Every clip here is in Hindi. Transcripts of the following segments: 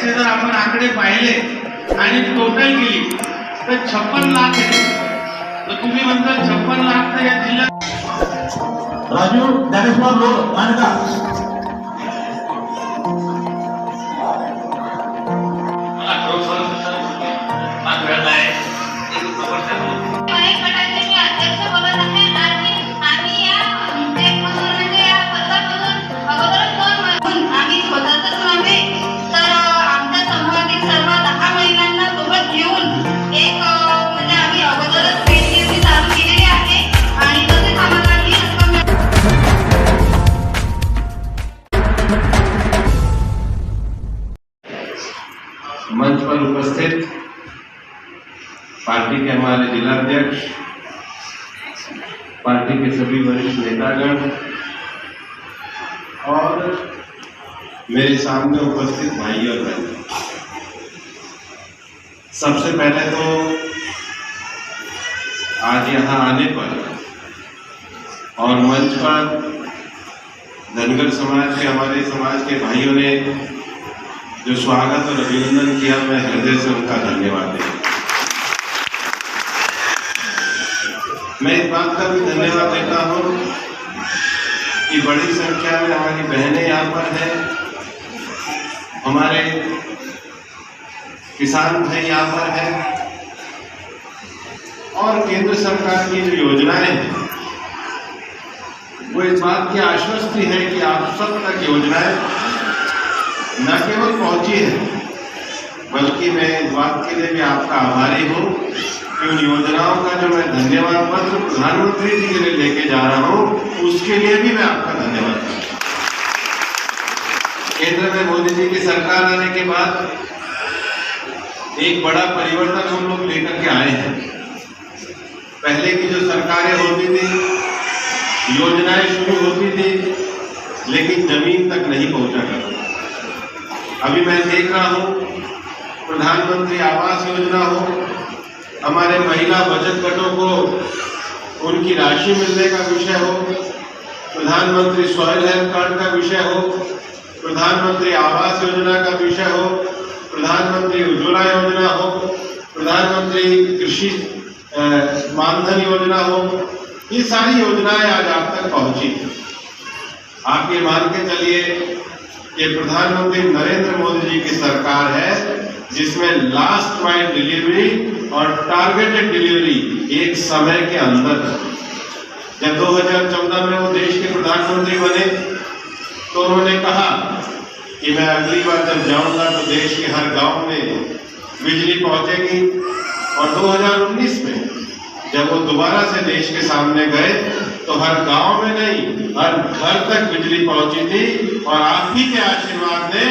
असे जर आपण आकडे पाहिले आणि टोटल केली तर 56 लाख आहे. तर तुम्ही म्हणता 56 लाख तर या जिल्ह्यात राजू ज्ञानेश्वर लो मानका मंच पर उपस्थित पार्टी के हमारे जिलाध्यक्ष, पार्टी के सभी वरिष्ठ नेतागण और मेरे सामने उपस्थित भाई और बहन, सबसे पहले तो आज यहाँ आने पर और मंच पर धनगर समाज के हमारे समाज के भाइयों ने जो स्वागत और अभिनंदन किया, मैं हृदय से उनका धन्यवाद देता हूं। मैं इस बात का भी धन्यवाद देता हूं कि बड़ी संख्या में हमारी बहनें यहाँ पर हैं, हमारे किसान भाई यहाँ पर हैं और केंद्र सरकार की जो योजनाएं हैं वो इस बात की आश्वस्ति है कि आप सब तक योजनाएं न केवल पहुंची है, बल्कि मैं इस बात के लिए भी आपका आभारी हूं कि उन योजनाओं का जो मैं धन्यवाद पत्र प्रधानमंत्री जी के लिए लेके जा रहा हूं, उसके लिए भी मैं आपका धन्यवाद करता हूं। केंद्र में मोदी जी की सरकार आने के बाद एक बड़ा परिवर्तन हम लोग लेकर के आए हैं। पहले की जो सरकारें होती थी, योजनाएं शुरू होती थी, लेकिन जमीन तक नहीं पहुंचा करती। अभी मैं देख रहा हूं, प्रधानमंत्री आवास योजना हो, हमारे महिला बचत गटों को उनकी राशि मिलने का विषय हो, प्रधानमंत्री सॉइल हेल्थ कार्ड का विषय हो, प्रधानमंत्री आवास योजना का विषय हो, प्रधानमंत्री उज्ज्वला योजना हो, प्रधानमंत्री कृषि मानधन योजना हो, ये सारी योजनाएं आज आप तक पहुंची। आप ये मान के चलिए कि प्रधानमंत्री नरेंद्र मोदी जी की सरकार है जिसमें लास्ट माइल डिलीवरी और टारगेटेड डिलीवरी एक समय के अंदर है। जब 2014 में वो देश के प्रधानमंत्री बने तो उन्होंने कहा कि मैं अगली बार जब जाऊंगा तो देश के हर गांव में बिजली पहुंचेगी, और 2019 में जब वो दोबारा से देश के सामने गए तो हर गांव में नहीं, हर घर तक बिजली पहुंची थी, और आप ही के आशीर्वाद ने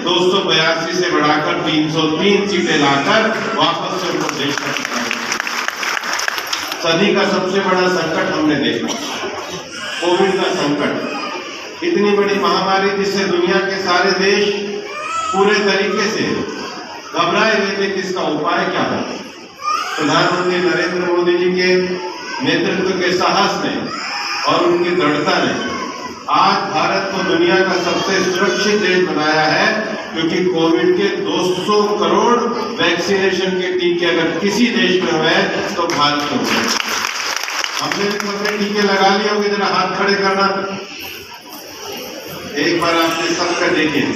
282 से बढ़ाकर 303 सीटें लाकर वापस से उनको देश का सदी का सबसे बड़ा संकट हमने देखा, कोविड का संकट। इतनी बड़ी महामारी जिससे दुनिया के सारे देश पूरे तरीके से घबराए हुए थे कि इसका उपाय क्या है। प्रधानमंत्री नरेंद्र मोदी जी के नेतृत्व के साहस ने और उनकी दृढ़ता ने आज भारत को दुनिया का सबसे सुरक्षित देश बनाया है, क्योंकि कोविड के 200 करोड़ वैक्सीनेशन के टीके अगर किसी देश में हुए तो भारत में हुए। हमने भी सबने टीके लगा लिए होंगे, जरा हाथ खड़े करना, एक बार आपने सबका देखें।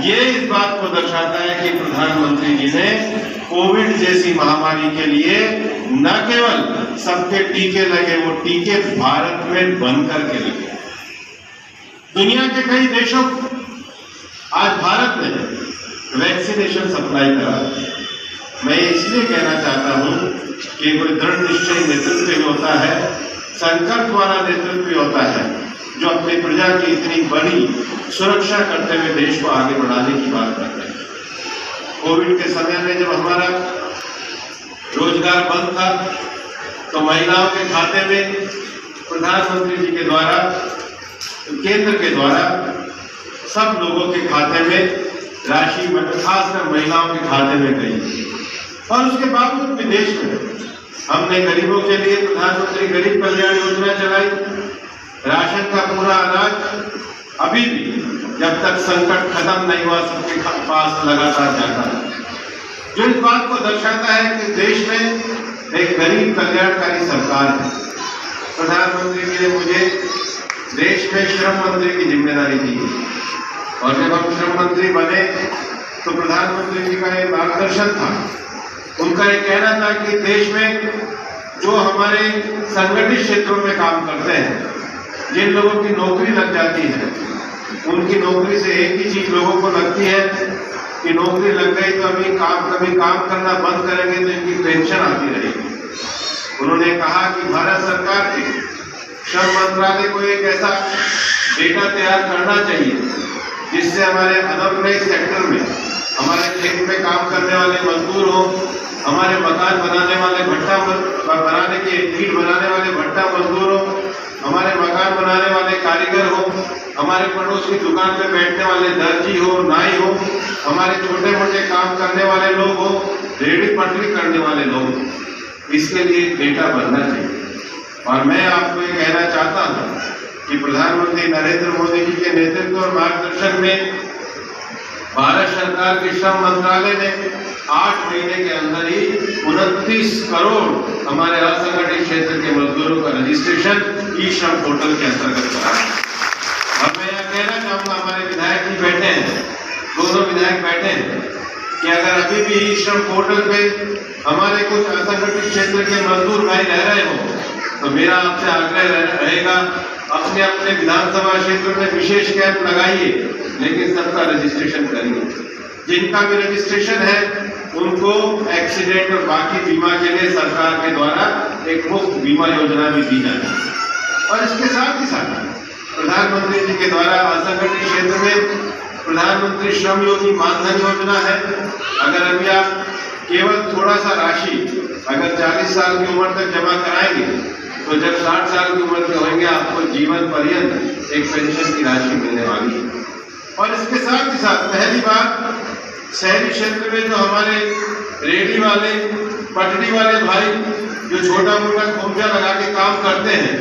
ये इस बात को दर्शाता है कि प्रधानमंत्री जी ने कोविड जैसी महामारी के लिए न केवल सबके टीके लगे, वो टीके भारत में बन करके लगे। दुनिया के कई देशों आज भारत में वैक्सीनेशन सप्लाई करा। मैं इसलिए कहना चाहता हूं कि कोई दृढ़ निश्चय नेतृत्व होता है, संकल्प वाला नेतृत्व होता है, जो अपनी प्रजा की इतनी बड़ी सुरक्षा करते हुए देश को आगे बढ़ाने की बात करते हैं। कोविड के समय में जब हमारा रोजगार बंद था तो महिलाओं के खाते में प्रधानमंत्री जी के द्वारा, केंद्र के द्वारा सब लोगों के खाते में राशि खासकर महिलाओं के खाते में गई, और उसके बावजूद भी देश में हमने गरीबों के लिए प्रधानमंत्री गरीब कल्याण योजना चलाई। राशन का पूरा अनाज अभी भी जब तक संकट खत्म नहीं हुआ सबके पास लगातार जाता है, जो इस बात को दर्शाता है कि देश में एक गरीब कल्याणकारी सरकार है। प्रधानमंत्री जी ने मुझे देश में श्रम मंत्री की जिम्मेदारी दी और जब हम श्रम मंत्री बने तो प्रधानमंत्री जी का एक मार्गदर्शन था। उनका ये कहना था कि देश में जो हमारे संगठित क्षेत्रों में काम करते हैं, जिन लोगों की नौकरी लग जाती है, उनकी नौकरी से एक ही चीज लोगों को लगती है कि नौकरी लग गई तो कभी काम करना बंद करेंगे तो इनकी पेंशन आती रहेगी। उन्होंने कहा कि भारत सरकार के श्रम मंत्रालय को एक ऐसा डेटा तैयार करना चाहिए जिससे हमारे अनऑर्गेनाइज्ड सेक्टर में हमारे खेत में काम करने वाले मजदूर हो, हमारे मकान बनाने वाले भट्टा बनाने के ईंट बनाने वाले भट्टा मजदूर हो, हमारे मकान बनाने वाले कारीगर हो, हमारे पड़ोस की दुकान पे बैठने वाले दर्जी हो, नाई हो, हमारे छोटे मोटे काम करने वाले लोग हो, रेहड़ी पटरी करने वाले लोग। इसके लिए डेटा बनना चाहिए। और मैं आपको ये कहना चाहता हूँ कि प्रधानमंत्री नरेंद्र मोदी जी के नेतृत्व और मार्गदर्शन में भारत सरकार के श्रम मंत्रालय ने 8 महीने के अंदर ही 29 करोड़ हमारे असंगठित क्षेत्र के मजदूरों का रजिस्ट्रेशन ई श्रम पोर्टल के अंतर्गत कराया। और मैं यह कहना चाहूंगा, हमारे विधायक जी बैठे हैं, दोनों विधायक बैठे हैं, कि अगर अभी भी ई श्रम पोर्टल पे हमारे कुछ असंगठित क्षेत्र के मजदूर भाई रह रहे हो तो मेरा आपसे आग्रह रहेगा, अपने अपने विधानसभा क्षेत्र में विशेष कैंप लगाइए, लेकिन सबका रजिस्ट्रेशन करिए। जिनका भी रजिस्ट्रेशन है उनको एक्सीडेंट और बाकी बीमा के लिए सरकार के द्वारा एक मुफ्त बीमा योजना भी दी जाए। और इसके साथ ही साथ प्रधानमंत्री जी के द्वारा असंगठित क्षेत्र में प्रधानमंत्री श्रम योगी मानधन योजना है। अगर अभी आप केवल थोड़ा सा राशि अगर 40 साल की उम्र तक जमा कराएंगे तो जब 60 साल की उम्र के होंगे आपको जीवन पर्यंत एक पेंशन की राशि मिलने वाली है। और इसके साथ ही साथ पहली बार शहरी क्षेत्र में जो हमारे रेहड़ी वाले पटरी वाले भाई जो छोटा मोटा खोमचा लगा के काम करते हैं,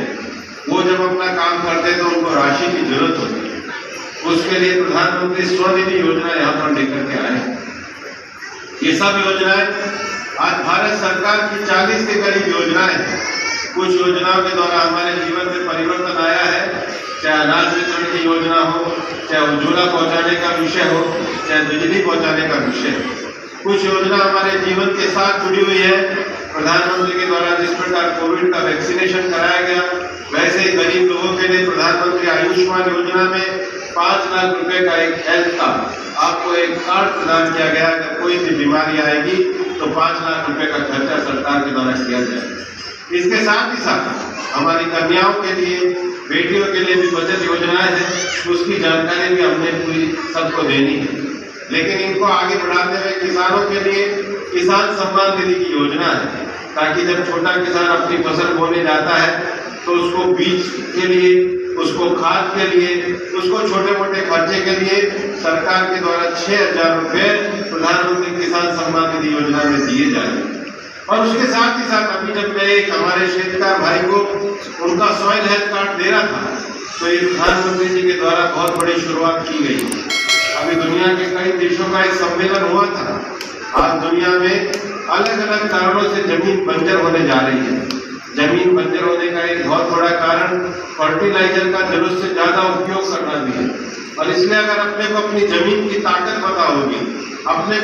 वो जब अपना काम करते हैं तो उनको राशि की जरूरत होती है। उसके लिए प्रधानमंत्री स्वनिधि योजना यहाँ पर लेकर के आए। ये सब योजनाएं आज भारत सरकार की 40 के करीब योजनाएं हैं। कुछ योजनाओं के द्वारा हमारे जीवन में परिवर्तन आया है, चाहे अनाज वितरण की योजना हो, चाहे उज्ज्वला पहुंचाने का विषय हो, चाहे बिजली पहुंचाने का विषय हो। कुछ योजना हमारे जीवन के साथ जुड़ी हुई है। प्रधानमंत्री के द्वारा जिस प्रकार कोविड का वैक्सीनेशन कराया गया, वैसे ही गरीब लोगों के लिए प्रधानमंत्री आयुष्मान योजना में 5 लाख रुपए का एक हेल्थ का आपको एक कार्ड प्रदान किया गया। अगर कोई भी बीमारी आएगी तो 5 लाख रुपए का खर्चा सरकार के द्वारा किया जाएगा। इसके साथ ही साथ हमारी कन्याओं के लिए, बेटियों के लिए भी बचत योजनाएं हैं, उसकी जानकारी भी हमने पूरी सबको देनी है। लेकिन इनको आगे बढ़ाते हुए किसानों के लिए किसान सम्मान निधि की योजना है, ताकि जब छोटा किसान अपनी फसल बोने जाता है तो उसको बीज के लिए, उसको खाद के लिए, उसको छोटे मोटे खर्चे के लिए सरकार के द्वारा 6,000 रुपए प्रधानमंत्री किसान सम्मान निधि योजना में दिए जाएंगे। और उसके साथ ही साथ अभी जब मैं एक हमारे क्षेत्रकार भाई को उनका सॉइल हेल्थ कार्ड दे रहा था तो ये प्रधानमंत्री जी के द्वारा बहुत बड़ी शुरुआत की गई। अभी दुनिया के कई देशों का एक सम्मेलन हुआ था। आज दुनिया में अलग अलग कारणों से जमीन बंजर होने जा रही है। जमीन बंजर होने का एक बहुत बड़ा कारण फर्टिलाइजर का जरूरत से ज्यादा उपयोग करना भी है। और इसलिए अगर अपने को अपनी जमीन की ताकत पता होगी, अपने